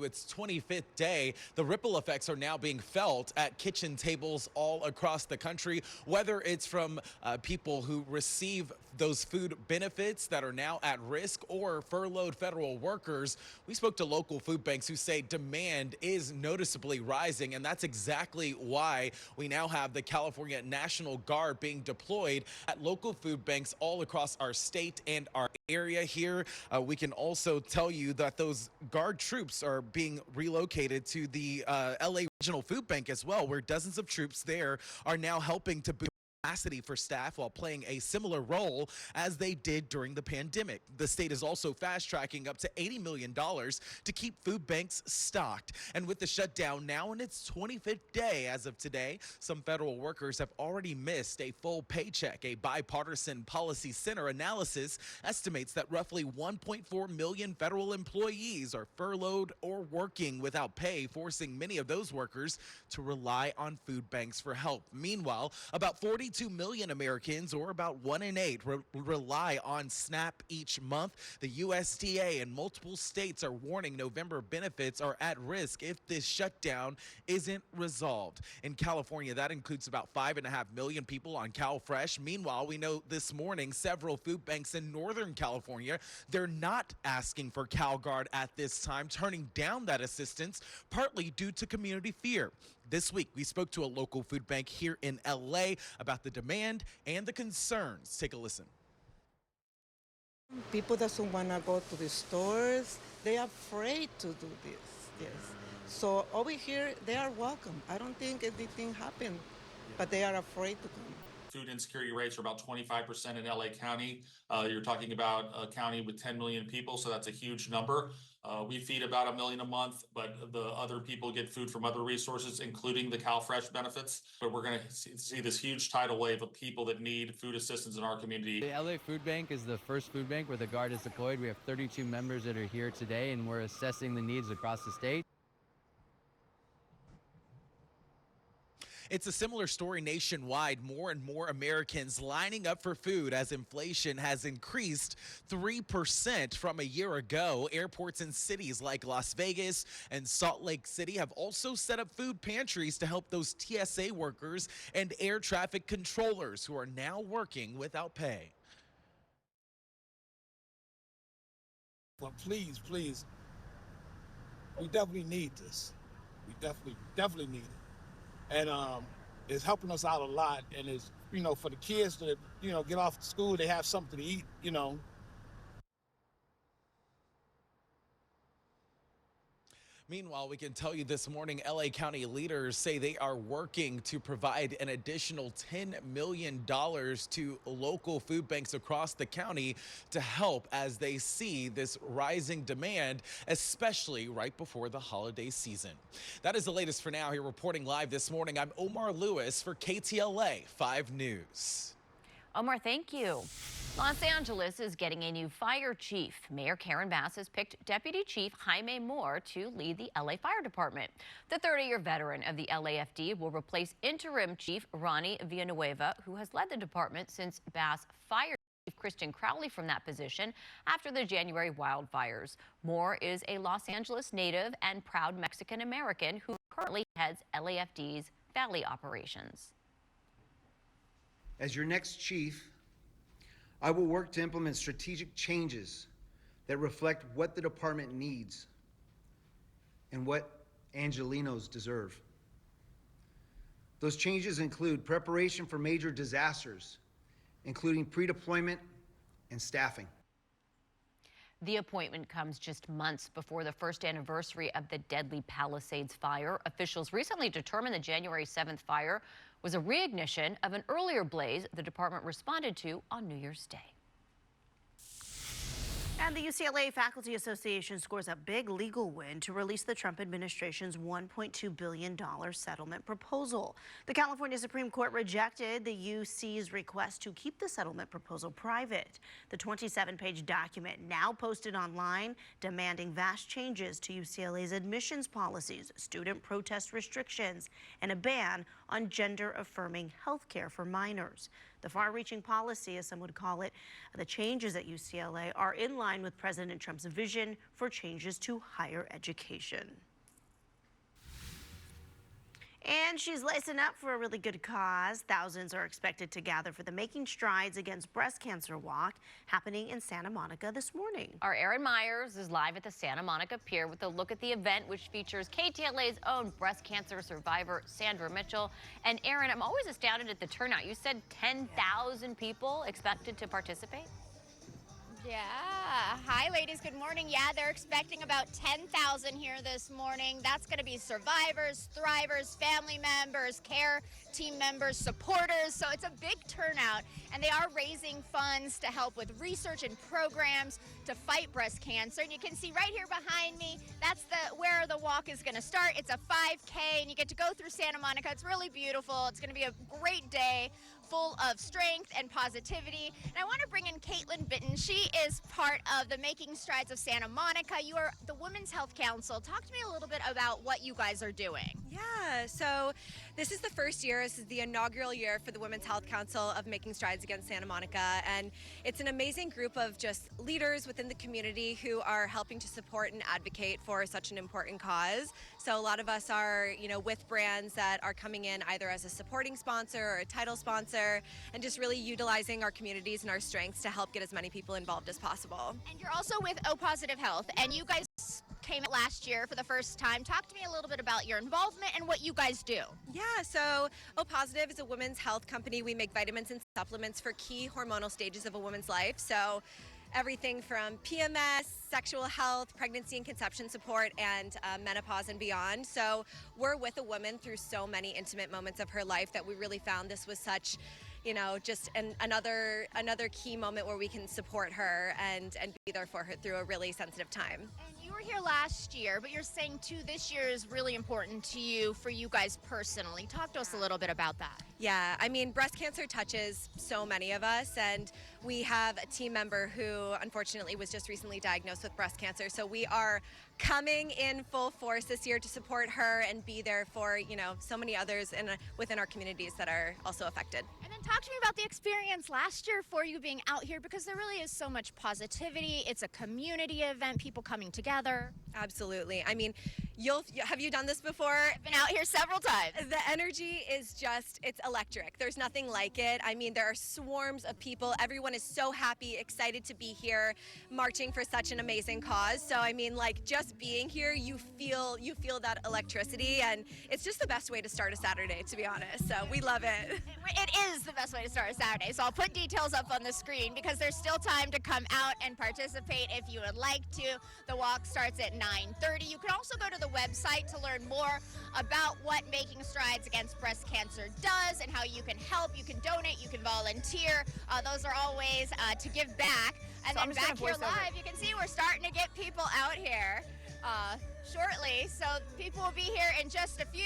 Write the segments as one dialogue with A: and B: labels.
A: Its 25th day, the ripple effects are now being felt at kitchen tables all across the country, whether it's from people who receive those food benefits that are now at risk or furloughed federal workers. We spoke to local food banks who say demand is noticeably rising, and that's exactly why we now have the California National Guard being deployed at local food banks all across our state and our area here. We can also tell you that those Guard troops are being relocated to the LA Regional Food Bank as well, where dozens of troops there are now helping to boost capacity for staff while playing a similar role as they did during the pandemic. The state is also fast-tracking up to $80 million to keep food banks stocked. And with the shutdown now in its 25th day as of today, some federal workers have already missed a full paycheck. A bipartisan policy center analysis estimates that roughly 1.4 million federal employees are furloughed or working without pay, forcing many of those workers to rely on food banks for help. Meanwhile, about 42 million Americans, or about 1 in 8, rely on SNAP each month. The USDA and multiple states are warning November benefits are at risk if this shutdown isn't resolved. In California, that includes about 5.5 million people on CalFresh. Meanwhile, we know this morning several food banks in Northern California, they're not asking for CalGuard at this time, turning down that assistance, partly due to community fear. This week, we spoke to a local food bank here in LA about the demand and the concerns. Take a listen.
B: People doesn't want to go to the stores. They are afraid to do this. Yes. So over here, they are welcome. I don't think anything happened, but they are afraid to come.
C: Food insecurity rates are about 25% in LA County. You're talking about a county with 10 million people, so that's a huge number. We feed about 1 million a month, but the other people get food from other resources, including the CalFresh benefits. But we're going to see this huge tidal wave of people that need food assistance in our community.
D: The LA Food Bank is the first food bank where the Guard is deployed. We have 32 members that are here today, and we're assessing the needs across the state.
A: It's a similar story nationwide. More and more Americans lining up for food as inflation has increased 3% from a year ago. Airports in cities like Las Vegas and Salt Lake City have also set up food pantries to help those TSA workers and air traffic controllers who are now working without pay.
E: Well, please, we definitely need this. We definitely need it. And it's helping us out a lot. And it's, for the kids to, get off school, they have something to eat,
A: Meanwhile, we can tell you this morning, LA County leaders say they are working to provide an additional $10 million to local food banks across the county to help as they see this rising demand, especially right before the holiday season. That is the latest for now. Here reporting live this morning, I'm Omar Lewis for KTLA 5 News.
F: Omar, thank you. Los Angeles is getting a new fire chief. Mayor Karen Bass has picked Deputy Chief Jaime Moore to lead the LA Fire Department. The 30-year veteran of the LAFD will replace interim Chief Ronnie Villanueva, who has led the department since Bass fired Chief Kristen Crowley from that position after the January wildfires. Moore is a Los Angeles native and proud Mexican-American who currently heads LAFD's Valley operations.
G: As your next chief, I will work to implement strategic changes that reflect what the department needs and what Angelenos deserve. Those changes include preparation for major disasters, including pre-deployment and staffing.
F: The appointment comes just months before the first anniversary of the deadly Palisades fire. Officials recently determined the January 7th fire was a reignition of an earlier blaze the department responded to on New Year's Day.
H: And the UCLA Faculty Association scores a big legal win to release the Trump administration's $1.2 billion settlement proposal. The California Supreme Court rejected the UC's request to keep the settlement proposal private. The 27-page document now posted online demanding vast changes to UCLA's admissions policies, student protest restrictions, and a ban on gender-affirming health care for minors. The far-reaching policy, as some would call it, the changes at UCLA are in line with President Trump's vision for changes to higher education. And she's lacing up for a really good cause. Thousands are expected to gather for the Making Strides Against Breast Cancer Walk happening in Santa Monica this morning.
F: Our Erin Myers is live at the Santa Monica Pier with a look at the event, which features KTLA's own breast cancer survivor, Sandra Mitchell. And Erin, I'm always astounded at the turnout. You said 10,000 people expected to participate?
I: Yeah. Hi, ladies. Good morning. Yeah, they're expecting about 10,000 here this morning. That's going to be survivors, thrivers, family members, care team members, supporters. So it's a big turnout, and they are raising funds to help with research and programs to fight breast cancer. And you can see right here behind me, that's where the walk is going to start. It's a 5K, and you get to go through Santa Monica. It's really beautiful. It's going to be a great day, full of strength and positivity. And I want to bring in Caitlin Bitton. She is part of the Making Strides of Santa Monica. You are the Women's Health Council. Talk to me a little bit about what you guys are doing.
J: Yeah, so this is the first year, this is the inaugural year for the Women's Health Council of Making Strides Against Santa Monica, and it's an amazing group of just leaders within the community who are helping to support and advocate for such an important cause. So a lot of us are, with brands that are coming in either as a supporting sponsor or a title sponsor, and just really utilizing our communities and our strengths to help get as many people involved as possible.
I: And you're also with O Positive Health, and you guys came last year for the first time. Talk to me a little bit about your involvement and what you guys do.
J: Yeah, so O Positive is a women's health company. We make vitamins and supplements for key hormonal stages of a woman's life. So everything from PMS, sexual health, pregnancy and conception support, and menopause and beyond. So we're with a woman through so many intimate moments of her life that we really found this was such, just another key moment where we can support her and be there for her through a really sensitive time.
I: And you were here last year, but you're saying too this year is really important to you, for you guys personally. Talk to us a little bit about that.
J: Yeah, I mean, breast cancer touches so many of us, and we have a team member who unfortunately was just recently diagnosed with breast cancer. So we are coming in full force this year to support her and be there for, so many others within our communities that are also affected.
I: And then talk to me about the experience last year for you being out here, because there really is so much positivity. It's a community event, people coming together.
J: Absolutely. I mean, have you done this before?
I: I've been out here several times.
J: The energy is it's electric. There's nothing like it. I mean, there are swarms of people. Everyone is so happy, excited to be here, marching for such an amazing cause. So I mean, just being here, you feel that electricity, and it's just the best way to start a Saturday, to be honest. So we love it.
I: It is the best way to start a Saturday. So I'll put details up on the screen, because there's still time to come out and participate if you would like to. The walk starts at 9:30. You can also go to the website to learn more about what Making Strides Against Breast Cancer does and how you can help. You can donate, you can volunteer. Those are all ways to give back. And
F: So I'm
I: then
F: just
I: back
F: gonna
I: here
F: voice over.
I: live, you can see we're starting to get people out here shortly. So people will be here in just a few.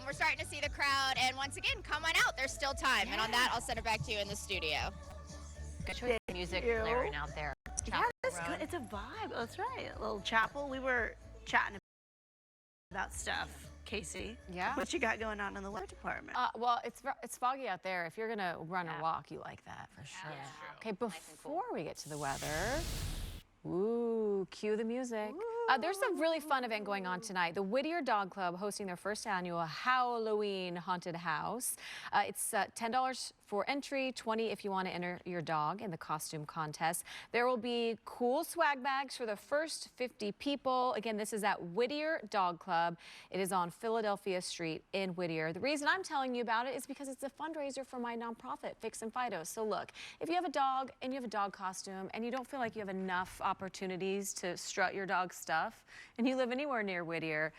I: We're starting to see the crowd. And once again, come on out. There's still time. And on that, I'll send it back to you in the studio.
F: Good choice of music blaring out there.
H: Yeah, that's good. It's a vibe. Oh, that's right. A little chapel. We were chatting about stuff. Casey,
F: Yeah.
H: what you got going on in the weather department?
F: Well, it's foggy out there. If you're going to run or walk, you like that for sure. Okay, before we get to the weather, cue the music. There's a really fun event going on tonight. The Whittier Dog Club hosting their first annual Halloween haunted house. It's $10 for entry, $20 if you want to enter your dog in the costume contest. There will be cool swag bags for the first 50 people. Again, this is at Whittier Dog Club. It is on Philadelphia Street in Whittier. The reason I'm telling you about it is because it's a fundraiser for my nonprofit, Fix and Fido. So look, if you have a dog and you have a dog costume and you don't feel like you have enough opportunities to strut your dog's stuff, and you live anywhere near Whittier,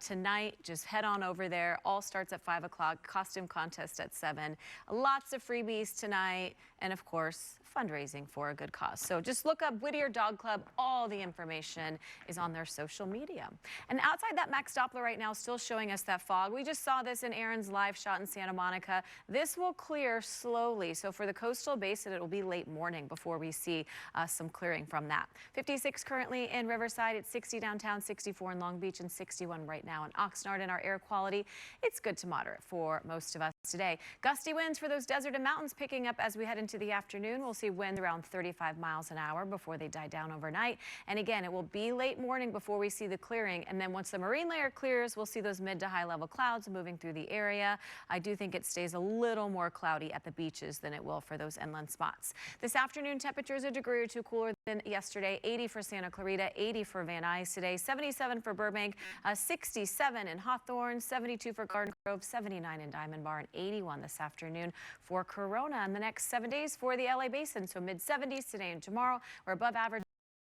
F: tonight, just head on over there. All starts at 5 o'clock, costume contest at 7. Lots of freebies tonight, and of course, fundraising for a good cause. So just look up Whittier Dog Club. All the information is on their social media. And outside that Max Doppler right now still showing us that fog. We just saw this in Aaron's live shot in Santa Monica. This will clear slowly. So for the coastal basin, it will be late morning before we see some clearing from that. 56 currently in Riverside. It's 60 downtown, 64 in Long Beach, and 61 right now in Oxnard. In our air quality, it's good to moderate for most of us today. Gusty winds for those desert and mountains picking up as we head into the afternoon. We'll see winds around 35 miles an hour before they die down overnight. And again, it will be late morning before we see the clearing. And then once the marine layer clears, we'll see those mid to high level clouds moving through the area. I do think it stays a little more cloudy at the beaches than it will for those inland spots. This afternoon, temperatures a degree or two cooler than yesterday. 80 for Santa Clarita, 80 for Van Nuys today, 77 for Burbank, 67 in Hawthorne, 72 for Garden Grove, 79 in Diamond Bar, and 81 this afternoon for Corona. In the next 7 days for the LA Basin, so mid 70s today and tomorrow. We're above average